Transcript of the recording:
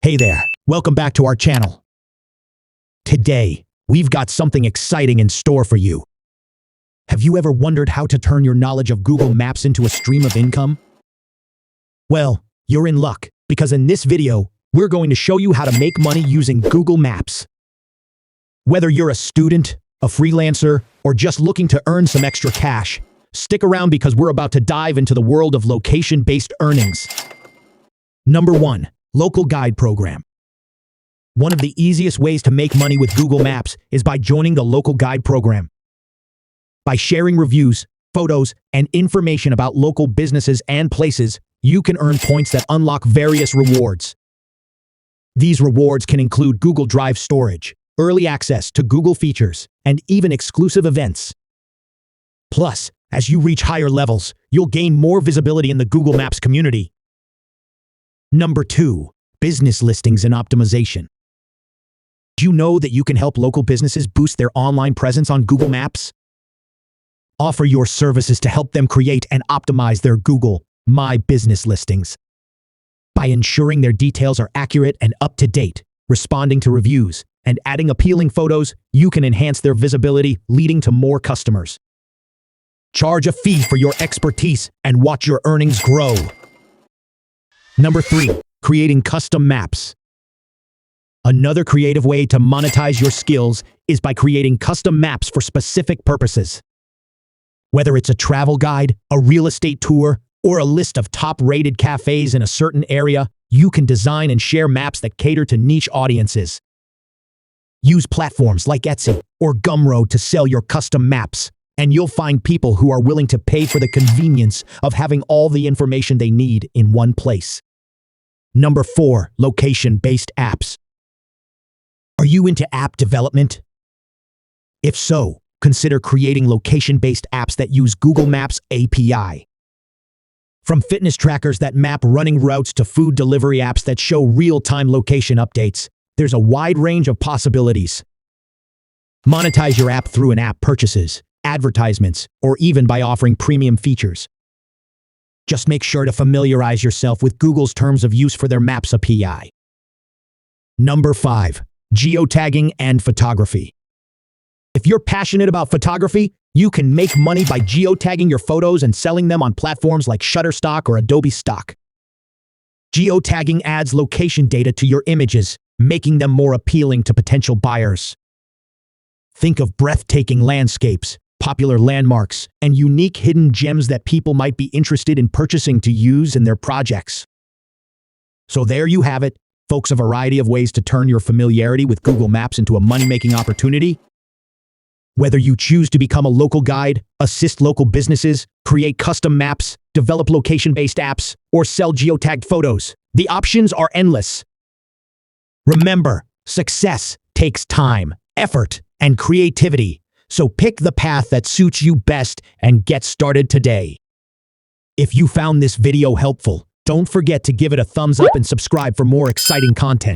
Hey there, welcome back to our channel. Today, we've got something exciting in store for you. Have you ever wondered how to turn your knowledge of Google Maps into a stream of income? Well, you're in luck, because in this video, we're going to show you how to make money using Google Maps. Whether you're a student, a freelancer, or just looking to earn some extra cash, stick around because we're about to dive into the world of location-based earnings. Number 1. Local Guide Program. One of the easiest ways to make money with Google Maps is by joining the Local Guide Program. By sharing reviews, photos, and information about local businesses and places, you can earn points that unlock various rewards. These rewards can include Google Drive storage, early access to Google features, and even exclusive events. Plus, as you reach higher levels, you'll gain more visibility in the Google Maps community. Number 2. Business listings and optimization. Do you know that you can help local businesses boost their online presence on Google Maps? Offer your services to help them create and optimize their Google My Business listings. By ensuring their details are accurate and up-to-date, responding to reviews, and adding appealing photos, you can enhance their visibility, leading to more customers. Charge a fee for your expertise and watch your earnings grow. Number 3. Creating custom maps. Another creative way to monetize your skills is by creating custom maps for specific purposes. Whether it's a travel guide, a real estate tour, or a list of top-rated cafes in a certain area, you can design and share maps that cater to niche audiences. Use platforms like Etsy or Gumroad to sell your custom maps, and you'll find people who are willing to pay for the convenience of having all the information they need in one place. Number 4. Location-based apps. Are you into app development? If so, consider creating location-based apps that use Google Maps API. From fitness trackers that map running routes to food delivery apps that show real-time location updates, there's a wide range of possibilities. Monetize your app through in-app purchases, advertisements, or even by offering premium features. Just make sure to familiarize yourself with Google's terms of use for their Maps API. Number 5. Geotagging and photography. If you're passionate about photography, you can make money by geotagging your photos and selling them on platforms like Shutterstock or Adobe Stock. Geotagging adds location data to your images, making them more appealing to potential buyers. Think of breathtaking landscapes, popular landmarks, and unique hidden gems that people might be interested in purchasing to use in their projects. So there you have it, folks, a variety of ways to turn your familiarity with Google Maps into a money-making opportunity. Whether you choose to become a local guide, assist local businesses, create custom maps, develop location-based apps, or sell geotagged photos, the options are endless. Remember, success takes time, effort, and creativity. So pick the path that suits you best and get started today. If you found this video helpful, don't forget to give it a thumbs up and subscribe for more exciting content.